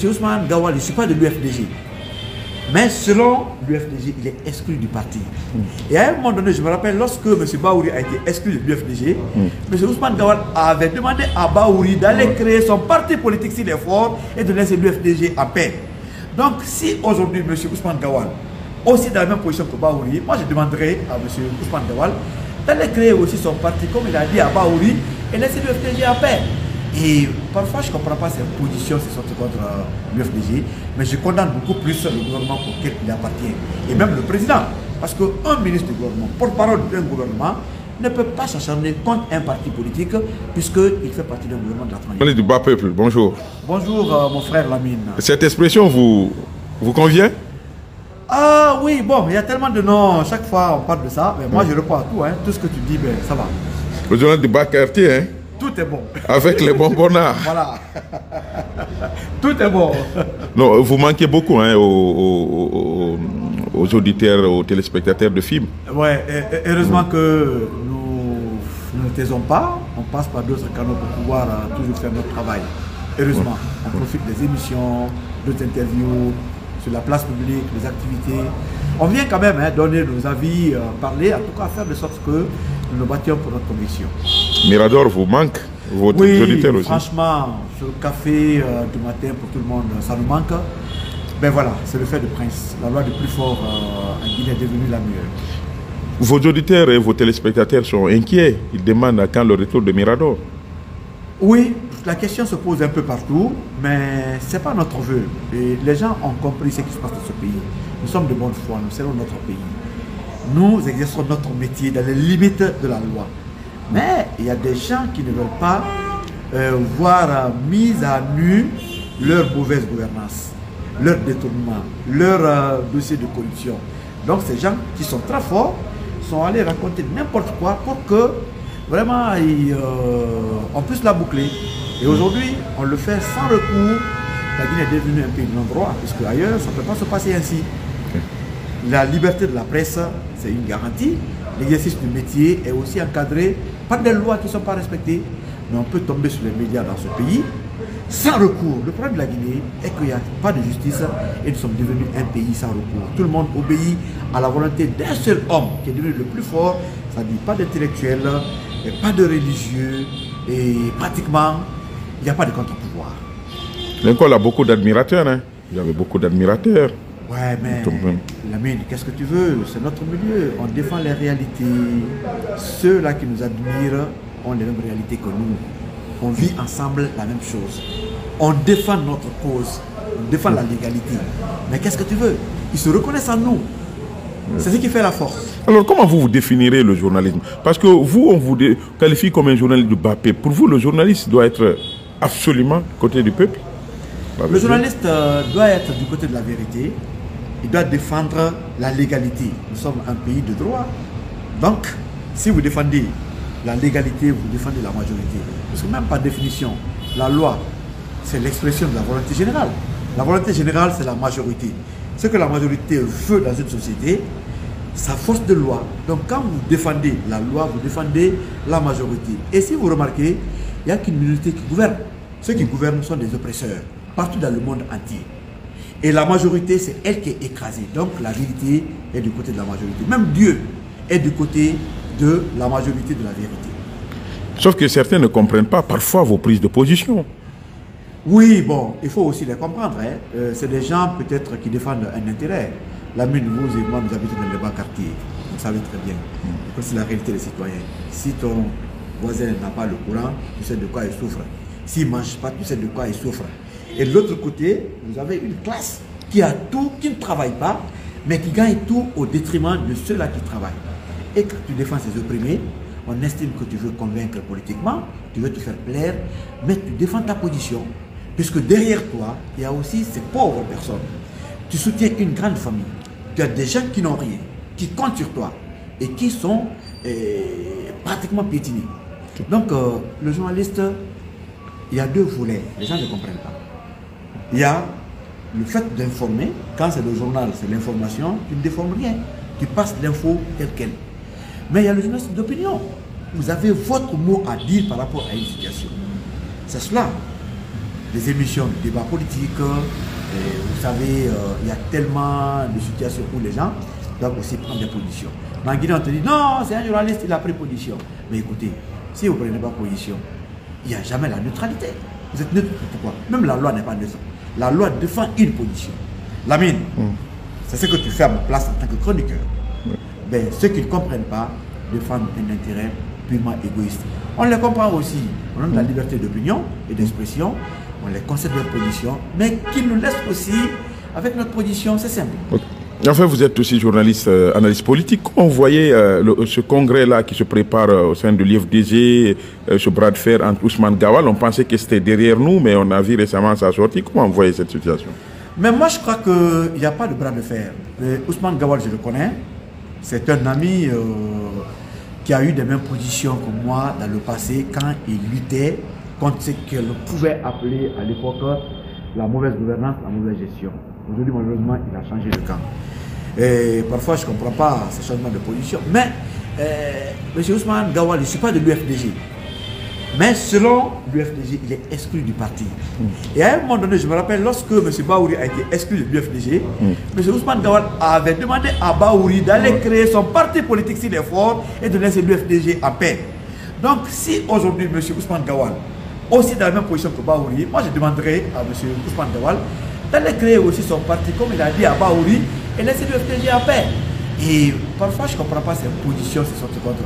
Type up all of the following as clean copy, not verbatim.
Ousmane Gawal, je ne suis pas de l'UFDG. Mais selon l'UFDG, il est exclu du parti. Et à un moment donné, je me rappelle, lorsque M. Bahouri a été exclu de l'UFDG, M. Ousmane Gawal avait demandé à Bahouri d'aller créer son parti politique s'il est fort et de laisser l'UFDG en paix. Donc si aujourd'hui M. Ousmane Gawal, aussi dans la même position que Bahouri, moi je demanderais à M. Ousmane Gawal d'aller créer aussi son parti, comme il a dit à Bahouri, et laisser l'UFDG en paix. Et parfois, je ne comprends pas ses positions, ses sorties contre l'UFDG, mais je condamne beaucoup plus le gouvernement auquel il appartient. Et même le président. Parce qu'un ministre du gouvernement, porte-parole d'un gouvernement, ne peut pas s'acharner contre un parti politique, puisqu'il fait partie d'un gouvernement de la transition. Du bas peuple, bonjour. Bonjour, mon frère Lamine. Cette expression vous convient? Ah oui, bon, il y a tellement de noms, chaque fois on parle de ça, mais moi je réponds à tout, hein, tout ce que tu dis, ben, ça va. Le journal du bas quartier, hein? Tout est bon. Avec les bonbonnards. Voilà. Tout est bon. Non, vous manquez beaucoup hein, aux auditeurs, aux téléspectateurs de films. Ouais, heureusement que nous ne taisons pas. On passe par d'autres canaux pour pouvoir toujours faire notre travail. Heureusement, on profite des émissions, d'autres interviews, sur la place publique, les activités. On vient quand même donner nos avis, parler, en tout cas faire de sorte que nous nous battions pour notre conviction. Mirador vous manque, votre auditeurs aussi? Franchement, sur le café du matin pour tout le monde, ça nous manque. Ben voilà, c'est le fait de Prince. La loi du plus fort en Guinée est devenue la meilleure. Vos auditeurs et vos téléspectateurs sont inquiets. Ils demandent à quand le retour de Mirador. Oui, la question se pose un peu partout, mais ce n'est pas notre vœu. Et les gens ont compris ce qui se passe dans ce pays. Nous sommes de bonne foi, nous servons notre pays. Nous exerçons notre métier dans les limites de la loi. Mais il y a des gens qui ne veulent pas voir mise à nu leur mauvaise gouvernance, leur détournement, leur dossier de corruption. Donc ces gens qui sont très forts sont allés raconter n'importe quoi pour que vraiment on puisse la boucler. Et aujourd'hui, on le fait sans recours. La Guinée est devenue un pays de non-droit, puisque ailleurs, ça ne peut pas se passer ainsi. La liberté de la presse, c'est une garantie. L'exercice du métier est aussi encadré par des lois qui ne sont pas respectées. Mais on peut tomber sur les médias dans ce pays sans recours. Le problème de la Guinée est qu'il n'y a pas de justice et nous sommes devenus un pays sans recours. Tout le monde obéit à la volonté d'un seul homme qui est devenu le plus fort. Ça ne dit pas d'intellectuels, pas de religieux et pratiquement il n'y a pas de contre-pouvoir. L'école a beaucoup d'admirateurs. Hein? Il y avait beaucoup d'admirateurs. Ouais, mais Lamine, qu'est-ce que tu veux? C'est notre milieu. On défend les réalités. Ceux-là qui nous admirent ont les mêmes réalités que nous. On vit ensemble la même chose. On défend notre cause. On défend la légalité. Mais qu'est-ce que tu veux? Ils se reconnaissent en nous. C'est ce qui fait la force. Alors, comment vous définirez le journalisme? Parce que vous, on vous qualifie comme un journaliste du bas peuple. Pour vous, le journaliste doit être absolument côté du peuple? Le journaliste doit être du côté de la vérité. Il doit défendre la légalité. Nous sommes un pays de droit. Donc, si vous défendez la légalité, vous défendez la majorité. Parce que même par définition, la loi, c'est l'expression de la volonté générale. La volonté générale, c'est la majorité. Ce que la majorité veut dans une société, sa force de loi. Donc, quand vous défendez la loi, vous défendez la majorité. Et si vous remarquez, il n'y a qu'une minorité qui gouverne. Ceux qui gouvernent sont des oppresseurs, partout dans le monde entier. Et la majorité, c'est elle qui est écrasée. Donc la vérité est du côté de la majorité. Même Dieu est du côté de la majorité de la vérité. Sauf que certains ne comprennent pas parfois vos prises de position. Oui, bon, il faut aussi les comprendre. Hein. C'est des gens peut-être qui défendent un intérêt. Lamine, vous et moi, nous habitons dans le bas quartier. Vous savez très bien. C'est la réalité des citoyens. Si ton voisin n'a pas le courant, tu sais de quoi il souffre. S'il ne mange pas, tu sais de quoi il souffre. Et de l'autre côté, vous avez une classe qui a tout, qui ne travaille pas, mais qui gagne tout au détriment de ceux-là qui travaillent. Et quand tu défends ces opprimés, on estime que tu veux convaincre politiquement, tu veux te faire plaire, mais tu défends ta position. Puisque derrière toi, il y a aussi ces pauvres personnes. Tu soutiens une grande famille. Tu as des gens qui n'ont rien, qui comptent sur toi et qui sont pratiquement piétinés. Donc, le journaliste, il y a deux volets. Les gens ne comprennent pas. Il y a le fait d'informer. Quand c'est le journal, c'est l'information. Tu ne déformes rien. Tu passes l'info telle qu'elle. Mais il y a le journaliste d'opinion. Vous avez votre mot à dire par rapport à une situation. C'est cela. des émissions de débat politique. Vous savez, il y a tellement de situations où les gens doivent aussi prendre des positions. Mais en Guinée, on te dit, non, c'est un journaliste, il a pris position. Mais écoutez, si vous ne prenez pas position, il n'y a jamais la neutralité. Vous êtes neutre, pourquoi? Même la loi n'est pas neutre. La loi défend une position. Lamine, c'est ce que tu fais à ma place en tant que chroniqueur. Ben, ceux qui ne comprennent pas défendent un intérêt purement égoïste. On les comprend aussi. On a de la liberté d'opinion et d'expression. On les concède leur position, mais qu'ils nous laissent aussi avec notre position, c'est simple. Enfin, vous êtes aussi journaliste, analyste politique. Comment vous voyez ce congrès-là qui se prépare au sein de l'IFDG, ce bras de fer entre Ousmane Gawal? On pensait que c'était derrière nous, mais on a vu récemment sa sortie. Comment vous voyez cette situation? Mais moi, je crois qu'il n'y a pas de bras de fer. Ousmane Gawal, je le connais. C'est un ami qui a eu des mêmes positions que moi dans le passé quand il luttait contre ce qu'elle pouvait appeler à l'époque la mauvaise gouvernance, la mauvaise gestion. Aujourd'hui, malheureusement, il a changé de camp. Et parfois, je ne comprends pas ce changement de position. Mais M. Ousmane Gawal, je ne suis pas de l'UFDG. Mais selon l'UFDG, il est exclu du parti. Et à un moment donné, je me rappelle, lorsque M. Bahouri a été exclu de l'UFDG, M. Ousmane Gawal avait demandé à Bahouri d'aller créer son parti politique s'il est fort et de laisser l'UFDG en paix. Donc, si aujourd'hui, M. Ousmane Gawal, aussi dans la même position que Bahouri, moi je demanderais à M. Ousmane Gawal d'aller créer aussi son parti, comme il a dit à Bahouri, et laisser l'UFDG en paix. Et parfois, je ne comprends pas ses positions, ses sorties contre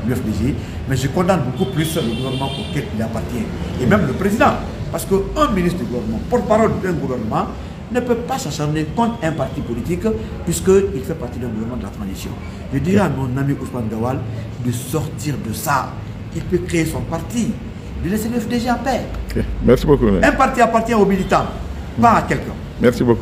l'UFDG, mais je condamne beaucoup plus le gouvernement auquel il appartient. Et même le président. Parce qu'un ministre du gouvernement, porte-parole d'un gouvernement, ne peut pas s'acharner contre un parti politique, puisqu'il fait partie d'un gouvernement de la transition. Je dirais à mon ami Ousmane Gawal de sortir de ça. Il peut créer son parti, de laisser l'UFDG en paix. Okay. Merci beaucoup. Un parti appartient aux militants, pas à quelqu'un. Merci beaucoup.